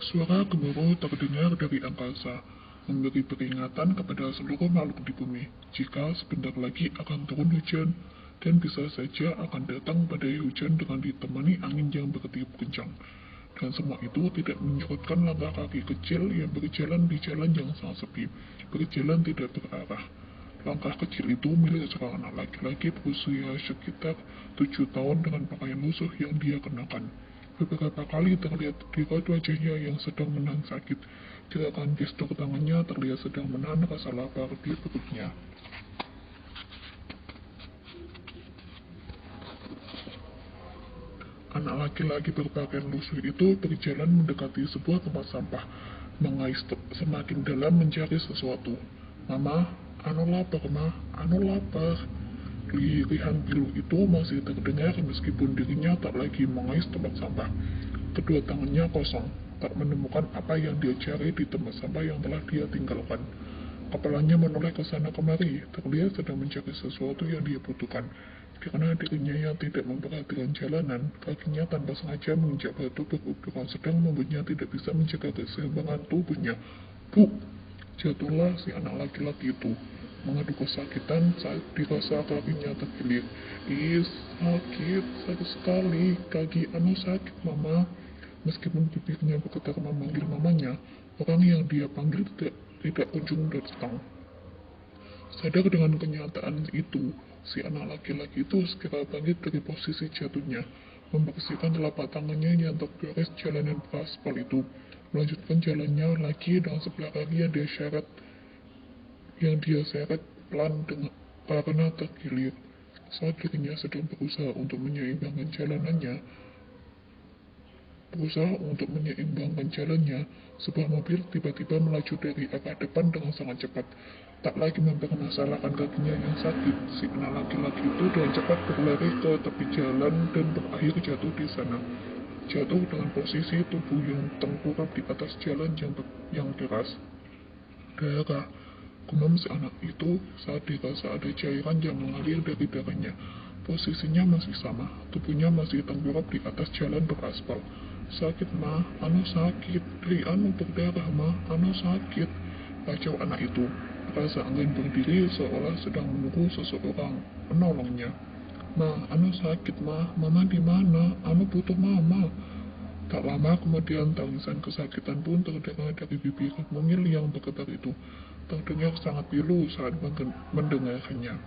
Suara gemuruh terdengar dari angkasa, memberi peringatan kepada seluruh makhluk di bumi, jika sebentar lagi akan turun hujan, dan bisa saja akan datang badai hujan dengan ditemani angin yang bertiup kencang. Dan semua itu tidak menyurutkan langkah kaki kecil yang berjalan di jalan yang sangat sepi, berjalan tidak berarah. Langkah kecil itu milik seorang anak laki-laki berusia sekitar 7 tahun dengan pakaian lusuh yang dia kenakan. Beberapa kali terlihat di raut wajahnya yang sedang menahan sakit. Gerakan gestur tangannya terlihat sedang menahan rasa lapar di perutnya. Anak laki-laki berpakaian lusuh itu berjalan mendekati sebuah tempat sampah, mengais semakin dalam mencari sesuatu. Mama, anu lapar, ma, anu lapar. Lirihan pilu itu masih terdengar meskipun dirinya tak lagi mengais tempat sampah. Kedua tangannya kosong, tak menemukan apa yang dia cari di tempat sampah yang telah dia tinggalkan. Kepalanya menoleh ke sana kemari, terlihat sedang mencari sesuatu yang dia butuhkan. Karena dirinya yang tidak memperhatikan jalanan, kakinya tanpa sengaja menginjak batu berukuran sedang membuatnya tidak bisa menjaga keseimbangan tubuhnya. Bu! Jatuhlah si anak laki-laki itu, mengadu kesakitan saat dirasa kakinya terkilir. Ih, sakit sekali, kaki anu sakit, mama. Meskipun bibirnya bergetar memanggil mamanya, orang yang dia panggil tidak kunjung datang. Sadar dengan kenyataan itu, si anak laki-laki itu segera bangkit dari posisi jatuhnya, membersihkan telapak tangannya yang tergores jalanan beraspal itu, melanjutkan jalannya lagi dengan sebelah kaki yang dia seret pelan dengan karena tergilir. Saat dirinya sedang berusaha untuk menyeimbangkan jalannya, sebuah mobil tiba-tiba melaju dari arah depan dengan sangat cepat. Tak lagi mempermasalahkan kakinya yang sakit, si anak laki-laki itu dengan cepat berlari ke tepi jalan dan berakhir jatuh di sana. Jatuh dengan posisi tubuh yang tengkurap di atas jalan yang deras. Darah, gumam si anak itu saat dirasa ada cairan yang mengalir dari darahnya. Posisinya masih sama, tubuhnya masih tengkurap di atas jalan beraspal. Sakit, ma, anu sakit, dari anu berdarah, ma, anu sakit. Kacau anak itu, merasa enggan berdiri seolah sedang menunggu seseorang menolongnya. Ma, anu sakit, ma, mama di mana? Anu butuh mama. Tak lama kemudian tangisan kesakitan pun terdengar dari bibir mungil yang bergetar itu. Terdengar sangat pilu saat mendengarnya.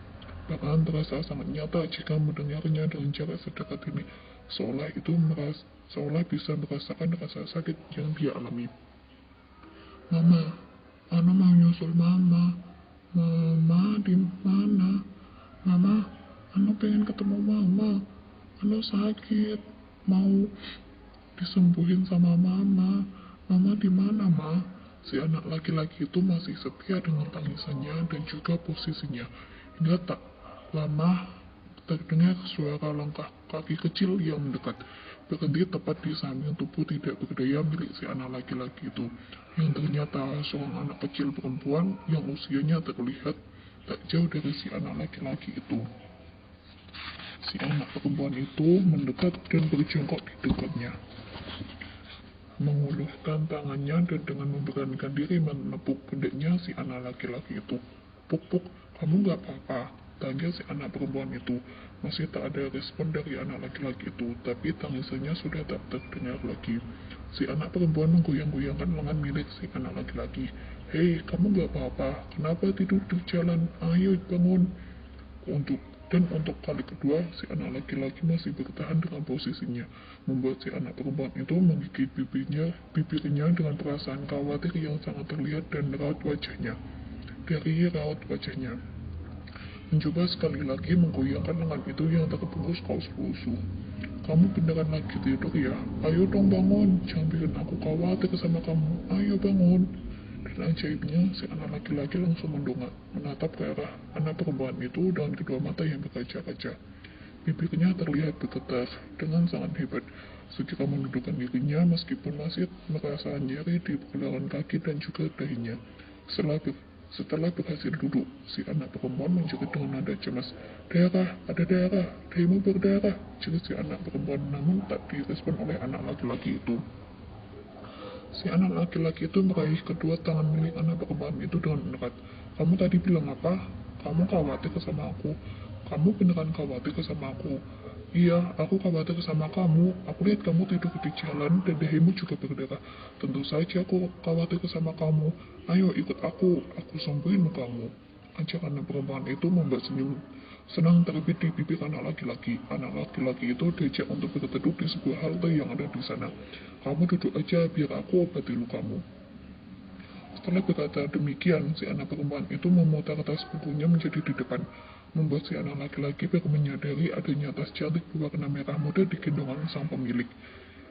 Bahkan terasa sangat nyata jika mendengarnya dengan jarak sedekat ini, seolah bisa merasakan rasa sakit yang dia alami. Mama, anu mau nyusul mama. Mama di mana? Mama, anu pengen ketemu mama. Anu sakit, mau disembuhin sama mama. Mama di mana, ma? Si anak laki-laki itu masih setia dengan tangisannya dan juga posisinya. Hingga tak lama terdengar suara langkah kaki kecil yang mendekat, berhenti tepat di samping tubuh tidak berdaya milik si anak laki-laki itu, yang ternyata seorang anak kecil perempuan yang usianya terlihat tak jauh dari si anak laki-laki itu. Si anak perempuan itu mendekat dan berjongkok di dekatnya, mengulurkan tangannya dan dengan memberanikan diri menepuk pundaknya si anak laki-laki itu. Puk, puk, kamu gak apa-apa? Tanya si anak perempuan itu. Masih tak ada respon dari anak laki-laki itu, tapi tangisannya sudah tak terdengar lagi. Si anak perempuan menggoyang-goyangkan lengan milik si anak laki-laki. Hei, kamu gak apa-apa? Kenapa tidur di jalan? Ayo bangun. Untuk kali kedua, si anak laki-laki masih bertahan dengan posisinya, membuat si anak perempuan itu menggigit bibirnya dengan perasaan khawatir yang sangat terlihat dan dari raut wajahnya. Mencoba sekali lagi menggoyangkan lengan itu yang terbungkus kaos lusuh. Kamu beneran lagi tidur ya? Ayo dong bangun, jangan bikin aku khawatir sama kamu. Ayo bangun. Dan ajaibnya, si anak laki-laki langsung mendongak, menatap ke arah anak perempuan itu dengan kedua mata yang berkaca-kaca. Bibirnya terlihat bergetar dengan sangat hebat, segera menundukkan dirinya meskipun masih merasa nyeri di pergelangan kaki dan juga dahinya. Setelah berhasil duduk, si anak perempuan menjerit dengan nada cemas. Darah, ada darah, dahimu berdarah, jerit si anak perempuan, namun tak direspon oleh anak laki-laki itu. Si anak laki-laki itu meraih kedua tangan milik anak perempuan itu dengan erat. Kamu tadi bilang apa? Kamu khawatir sama aku. Kamu beneran khawatir sama aku? Iya, aku khawatir sama kamu. Aku lihat kamu tidur di jalan dan dahimu juga berdarah. Tentu saja aku khawatir sama kamu. Ayo ikut aku sembuhin kamu. Ajak anak perempuan itu membuat senyum senang terbit di bibir anak laki-laki. Anak laki-laki itu diajak untuk berteduh di sebuah halte yang ada di sana. Kamu duduk aja biar aku obati lukamu. Setelah berkata demikian, si anak perempuan itu memutar tas bukunya menjadi di depan, membuat si anak laki-laki baru menyadari adanya tas cantik berwarna merah muda di gendongan sang pemilik.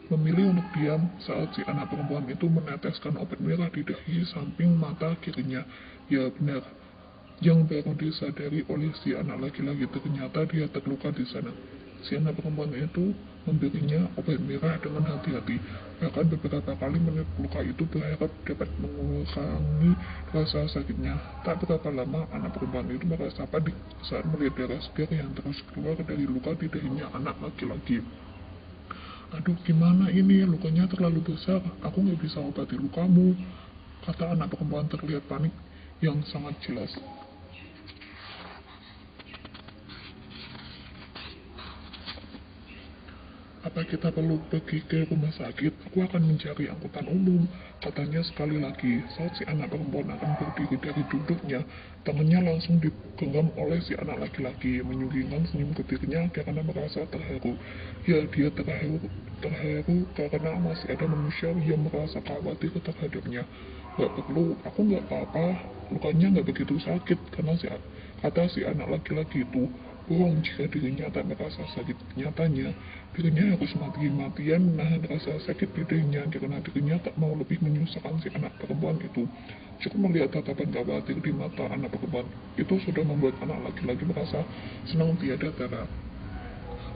Memilih untuk diam saat si anak perempuan itu meneteskan obat merah di dahi samping mata kirinya. Ya benar, yang baru disadari oleh si anak laki-laki ternyata dia terluka di sana. Si anak perempuan itu memberinya obat merah dengan hati-hati, bahkan beberapa kali meniup luka itu berharap dapat mengurangi rasa sakitnya. Tak berapa lama anak perempuan itu merasa panik saat melihat darah segar yang terus keluar dari luka di dahinya anak laki-laki. Aduh, gimana ini? Lukanya terlalu besar. Aku nggak bisa obati lukamu, kata anak perempuan terlihat panik yang sangat jelas. Apa kita perlu pergi ke rumah sakit? Aku akan mencari angkutan umum, katanya sekali lagi. Saat si anak perempuan akan berdiri dari duduknya, tangannya langsung digenggam oleh si anak laki-laki, menyuguhkan senyum bibirnya karena merasa terharu. Ya, dia terharu karena masih ada manusia yang merasa khawatir terhadapnya. Gak perlu, aku gak apa-apa, lukanya gak begitu sakit, kata si anak laki-laki itu. Bohong jika dirinya tak merasa sakit. Nyatanya, dirinya harus mati-matian menahan rasa sakit di dahinya karena dirinya tak mau lebih menyusahkan si anak perempuan itu. Cukup melihat tatapan khawatir di mata anak perempuan itu sudah membuat anak laki-laki merasa senang tiada tara.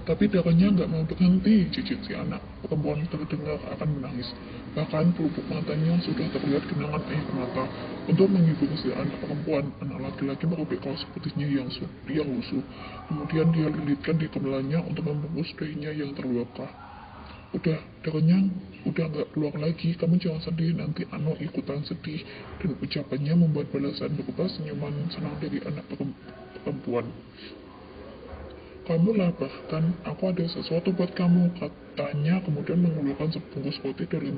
Tapi darahnya nggak mau berhenti, cicit si anak perempuan terdengar akan menangis. Bahkan pelupuk matanya sudah terlihat genangan air mata. Untuk menghibur si anak perempuan, anak laki-laki merobek kaos putihnya yang lusuh. Kemudian dia lilitkan di kepalanya untuk membungkus dahinya yang terluka. Udah, darahnya udah nggak keluar lagi, kamu jangan sedih, nanti Ano ikutan sedih. Dan ucapannya membuat balasan berupa senyuman senang dari anak perempuan. Kamu lapar kan? Aku ada sesuatu buat kamu, katanya kemudian mengeluarkan sebungkus roti dari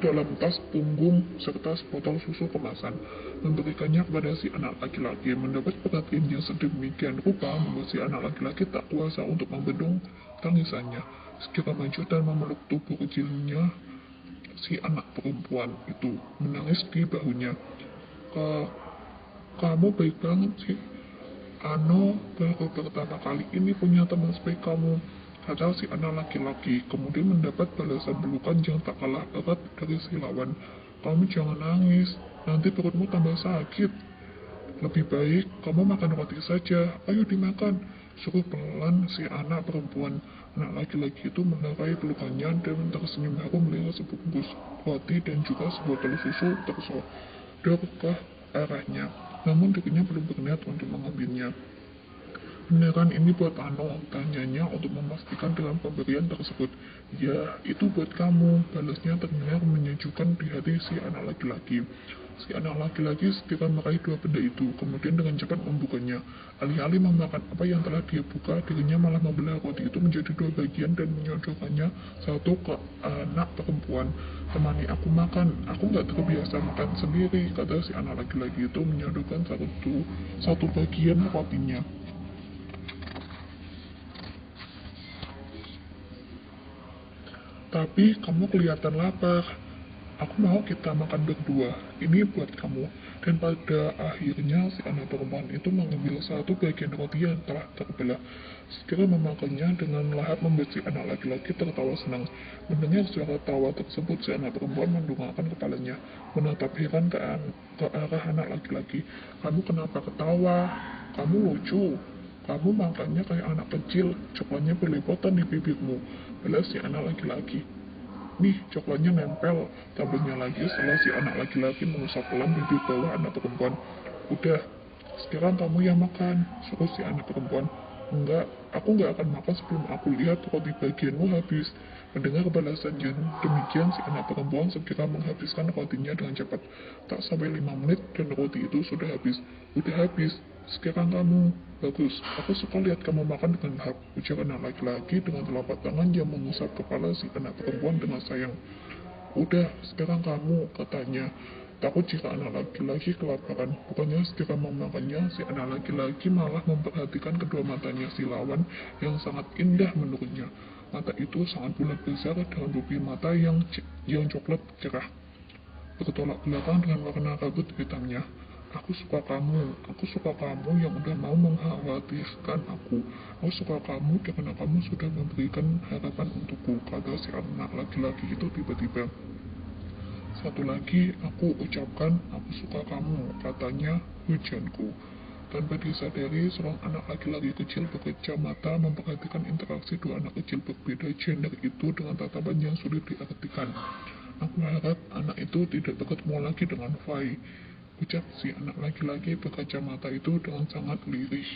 dalam tas punggung serta sebotol susu kemasan, memberikannya kepada si anak laki-laki. Mendapat perhatian yang sedemikian rupa membuat si anak laki-laki tak kuasa untuk membendung tangisannya. Segera maju dan memeluk tubuh kecilnya si anak perempuan itu, menangis di bahunya. Kamu baik banget sih. Ano baru pertama kali ini punya teman sebaik kamu, kata si anak laki-laki, kemudian mendapat balasan pelukan yang tak kalah erat dari si lawan. Kamu jangan nangis, nanti perutmu tambah sakit. Lebih baik kamu makan roti saja, ayo dimakan, suruh pelan si anak perempuan. Anak laki-laki itu melerai pelukannya dan tersenyum haru melihat sebungkus roti dan juga sebotol susu tersodor ke arahnya. Namun dirinya belum berniat untuk mengambilnya. Beneran ini buat Ano, tanyanya untuk memastikan dalam pemberian tersebut. Ya, itu buat kamu, balasnya terdengar menyejukkan di hati si anak laki-laki. Si anak laki-laki segera meraih dua benda itu, kemudian dengan cepat membukanya. Alih-alih memakan apa yang telah dia buka, dirinya malah membelah roti itu menjadi dua bagian dan menyodorkannya satu ke anak perempuan. Temani aku makan, aku nggak terbiasa makan sendiri, kata si anak laki-laki itu menyodorkan satu bagian rotinya. Tapi kamu kelihatan lapar. Aku mau kita makan berdua. Ini buat kamu. Dan pada akhirnya si anak perempuan itu mengambil satu bagian roti yang telah terbelah. Segera memakannya dengan lahap membuat si anak laki-laki tertawa senang. Mendengar suara tawa tersebut, si anak perempuan mendongakkan kepalanya, menatap heran ke arah anak laki-laki. Kamu kenapa ketawa? Kamu lucu. Kamu makannya kayak anak kecil, coklatnya berlepotan di bibirmu, balas si anak laki-laki. Nih, coklatnya nempel, tambahnya lagi setelah si anak laki-laki mengusap pelan bibir bawah anak perempuan. Udah, sekarang kamu yang makan, suruh si anak perempuan. Enggak, aku nggak akan makan sebelum aku lihat roti bagianmu habis. Mendengar balasan Jan, demikian si anak perempuan segera menghabiskan rotinya dengan cepat. Tak sampai 5 menit dan roti itu sudah habis. Udah habis, sekarang kamu. Bagus, aku suka lihat kamu makan dengan lahap, ujar anak laki-laki dengan telapak tangan yang mengusap kepala si anak perempuan dengan sayang. Udah, sekarang kamu, katanya. Takut jika anak laki-laki kelaparan. Bukannya segera memakannya, si anak laki-laki malah memperhatikan kedua matanya si lawan yang sangat indah menurutnya. Mata itu sangat bulat besar dengan pupil mata yang coklat cerah, bertolak belakang dengan warna rambut hitamnya. Aku suka kamu yang udah mau mengkhawatirkan aku. Aku suka kamu karena kamu sudah memberikan harapan untukku, kata si anak laki-laki itu tiba-tiba. Satu lagi, aku ucapkan, aku suka kamu, katanya hujanku. Tanpa disadari, seorang anak laki-laki kecil berkacamata memperhatikan interaksi dua anak kecil berbeda gender itu dengan tatapan yang sulit diartikan. Aku harap anak itu tidak bertemu lagi dengan Fai, ucap si anak laki-laki berkacamata itu dengan sangat lirih.